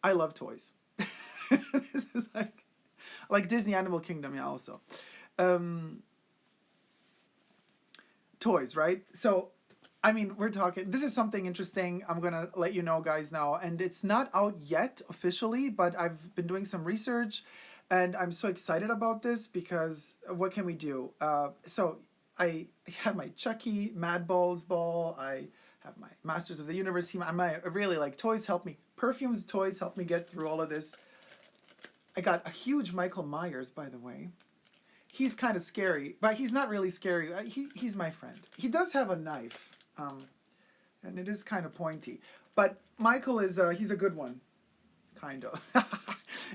I love toys. This is like Disney Animal Kingdom, yeah, also. Um, Toys, right? So, I mean, we're talking, this is something interesting. I'm going to let you know, guys, now. And it's not out yet officially, but I've been doing some research and I'm so excited about this because what can we do? So, I have my Chucky Mad Balls ball. I have my Masters of the Universe team. I really like toys help me. Perfumes, toys help me get through all of this. I got a huge Michael Myers, by the way. He's kind of scary, but he's not really scary. He's my friend. He does have a knife, and it is kind of pointy. But Michael is, he's a good one, kind of.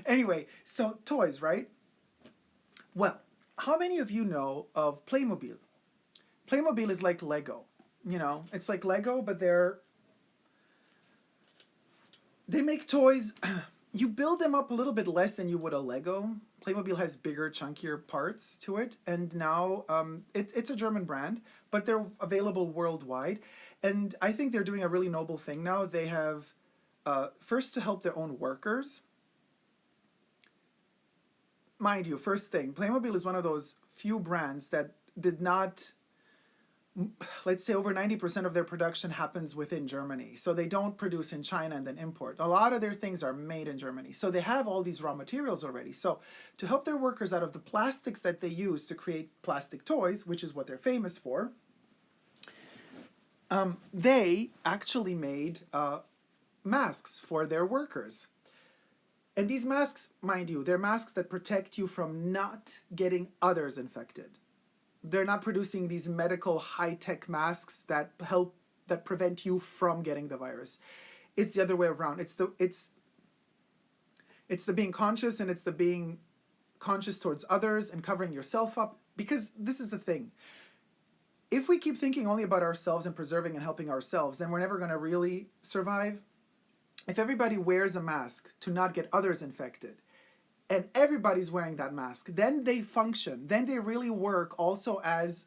Anyway, so toys, right? Well, how many of you know of Playmobil? Playmobil is like Lego. You know, it's like Lego, but they make toys. You build them up a little bit less than you would a Lego. Playmobil has bigger, chunkier parts to it, and now it's a German brand, but they're available worldwide. And I think they're doing a really noble thing now. They have, first, to help their own workers. Mind you, first thing, Playmobil is one of those few brands that did not, let's say over 90% of their production happens within Germany. So they don't produce in China and then import. A lot of their things are made in Germany. So they have all these raw materials already. So to help their workers out of the plastics that they use to create plastic toys, which is what they're famous for, they actually made masks for their workers. And these masks, mind you, they're masks that protect you from not getting others infected. They're not producing these medical high-tech masks that prevent you from getting the virus. It's the other way around. It's the being conscious, and it's the being conscious towards others and covering yourself up. Because this is the thing. If we keep thinking only about ourselves and preserving and helping ourselves, then we're never going to really survive. If everybody wears a mask to not get others infected, and everybody's wearing that mask, then they function. Then they really work also as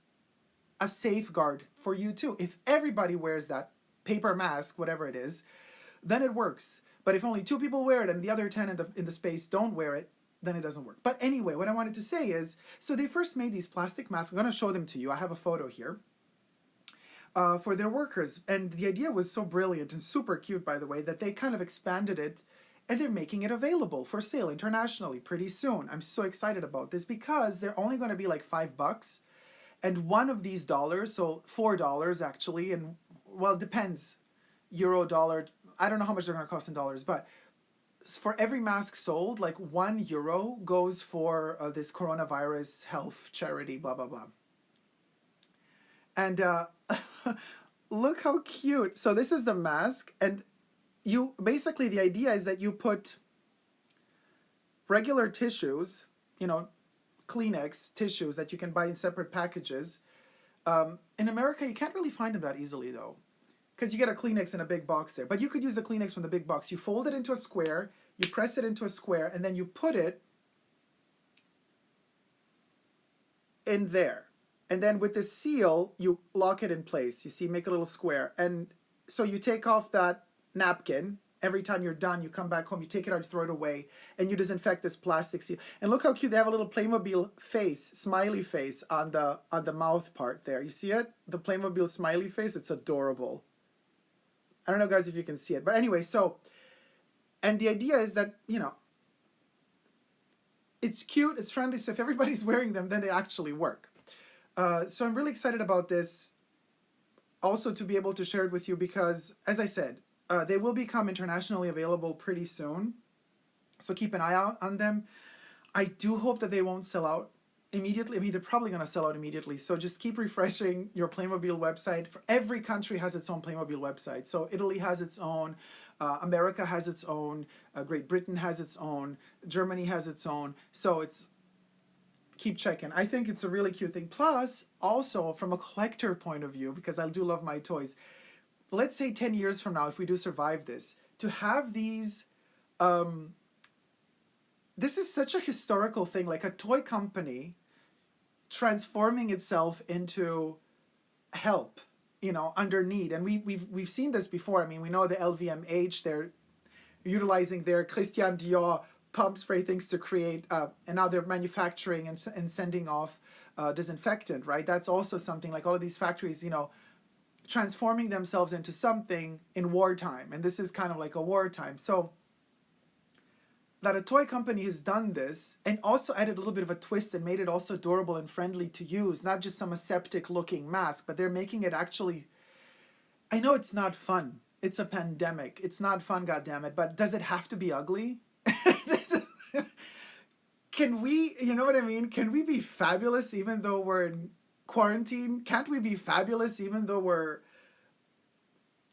a safeguard for you too. If everybody wears that paper mask, whatever it is, then it works. But if only 2 people wear it and the other 10 in the space don't wear it, then it doesn't work. But anyway, what I wanted to say is, so they first made these plastic masks. I'm going to show them to you. I have a photo here. For their workers. And the idea was so brilliant and super cute, by the way, that they kind of expanded it. And they're making it available for sale internationally pretty soon. I'm so excited about this because they're only going to be like $5. And one of these dollars, so $4 actually, and well, it depends, euro, dollar, I don't know how much they're going to cost in dollars, but for every mask sold, like €1 goes for this coronavirus health charity, blah, blah, blah. And look how cute. So this is the mask, and you basically, the idea is that you put regular tissues, you know, Kleenex tissues that you can buy in separate packages. In America, you can't really find them that easily though, because you get a Kleenex in a big box there. But you could use the Kleenex from the big box. You fold it into a square, you press it into a square, and then you put it in there. And then with this seal, you lock it in place. You see, make a little square. And so you take off that napkin. Every time you're done, you come back home, you take it out, you throw it away, and you disinfect this plastic seal. And look how cute, they have a little Playmobil face, smiley face on the mouth part there. You see it? The Playmobil smiley face, it's adorable. I don't know, guys, if you can see it. But anyway, so, and the idea is that, you know, it's cute, it's friendly, so if everybody's wearing them, then they actually work. So I'm really excited about this, also to be able to share it with you because, as I said, they will become internationally available pretty soon. So keep an eye out on them. I do hope that they won't sell out immediately. I mean, they're probably going to sell out immediately. So just keep refreshing your Playmobil website. For every country has its own Playmobil website. So Italy has its own. America has its own. Great Britain has its own. Germany has its own. So it's, keep checking. I think it's a really cute thing. Plus, also from a collector point of view, because I do love my toys, let's say 10 years from now, if we do survive this, to have these, this is such a historical thing, like a toy company transforming itself into help, you know, under need. And we've seen this before. I mean, we know the LVMH, utilizing their Christian Dior pump spray things to create, and now they're manufacturing and sending off disinfectant, right? That's also something like all of these factories, transforming themselves into something in wartime. And this is kind of like a wartime. So that a toy company has done this and also added a little bit of a twist and made it also durable and friendly to use, not just some aseptic looking mask, but they're making it actually, I know it's not fun. It's a pandemic. It's not fun, goddammit, but does it have to be ugly? Can we, you know what I mean? Can we be fabulous even though we're in quarantine? Can't we be fabulous even though we're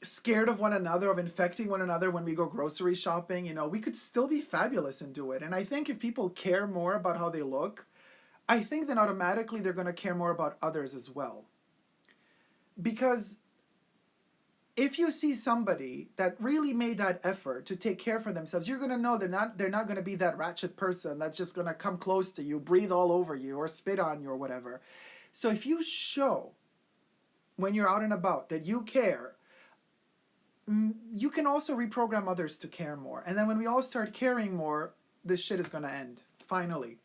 scared of one another, of infecting one another when we go grocery shopping? We could still be fabulous and do it. And I think if people care more about how they look, I think then automatically they're going to care more about others as well. Because if you see somebody that really made that effort to take care for themselves, you're going to know they're not going to be that ratchet person that's just going to come close to you, breathe all over you, or spit on you or whatever. So if you show when you're out and about that you care, you can also reprogram others to care more. And then when we all start caring more, this shit is going to end. Finally.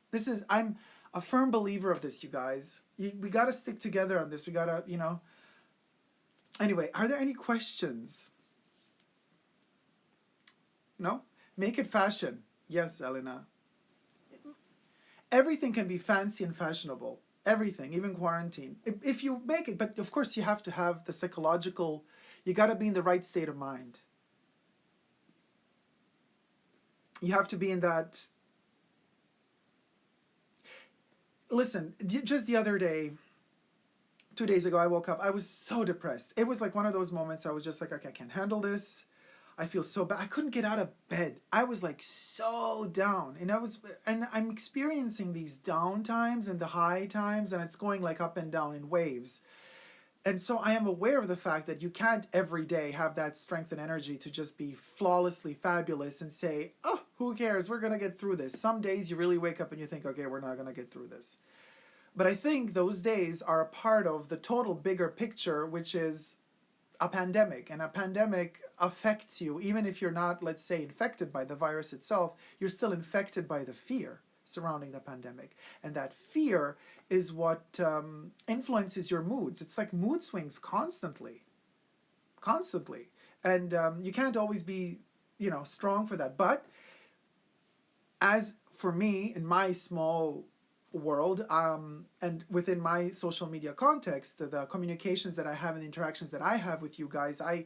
I'm a firm believer of this, you guys. We got to stick together on this. We got to, Anyway, are there any questions? No? Make it fashion. Yes, Elena. Everything can be fancy and fashionable. Everything, even quarantine. If you make it, but of course you have to have the psychological, you got to be in the right state of mind. You have to be in that. Listen, just the other day, 2 days ago, I woke up. I was so depressed. It was like one of those moments I was just like, okay, I can't handle this. I feel so bad. I couldn't get out of bed. I was like so down. And I'm experiencing these down times and the high times, and it's going like up and down in waves. And so I am aware of the fact that you can't every day have that strength and energy to just be flawlessly fabulous and say, oh, who cares? We're going to get through this. Some days you really wake up and you think, okay, we're not going to get through this. But I think those days are a part of the total bigger picture, which is a pandemic. And a pandemic affects you. Even if you're not, let's say, infected by the virus itself, you're still infected by the fear surrounding the pandemic. And that fear is what influences your moods. It's like mood swings constantly. Constantly. And you can't always be, strong for that. But as for me, in my small world, and within my social media context, the communications that I have and the interactions that I have with you guys, I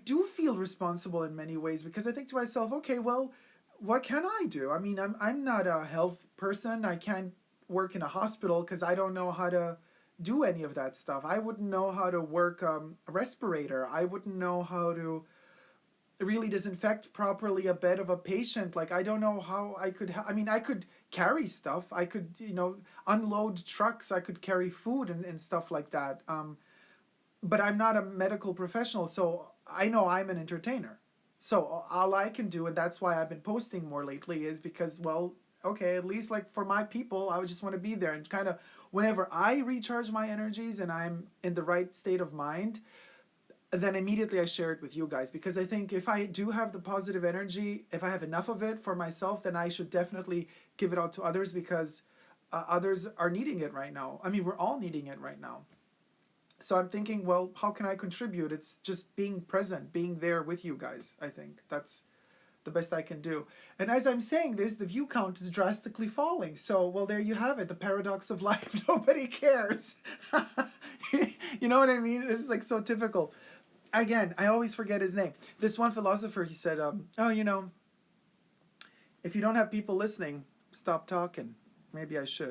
do feel responsible in many ways, because I think to myself, okay, well, what can I do? I mean, I'm not a health person. I can't work in a hospital because I don't know how to do any of that stuff. I wouldn't know how to work a respirator. I wouldn't know how to really disinfect properly a bed of a patient. Like, I don't know how I could, I could carry stuff. I could, unload trucks. I could carry food and stuff like that. But I'm not a medical professional, so I know I'm an entertainer. So all I can do, and that's why I've been posting more lately, is because, well, okay, at least like for my people, I would just want to be there. And kind of whenever I recharge my energies and I'm in the right state of mind, then immediately I share it with you guys. Because I think if I do have the positive energy, if I have enough of it for myself, then I should definitely give it out to others, because others are needing it right now. I mean, we're all needing it right now. So I'm thinking, well, how can I contribute? It's just being present, being there with you guys. I think that's the best I can do. And as I'm saying this, the view count is drastically falling. So, well, there you have it. The paradox of life. Nobody cares. You know what I mean? This is like so typical. Again, I always forget his name. This one philosopher, he said, if you don't have people listening, stop talking. Maybe I should.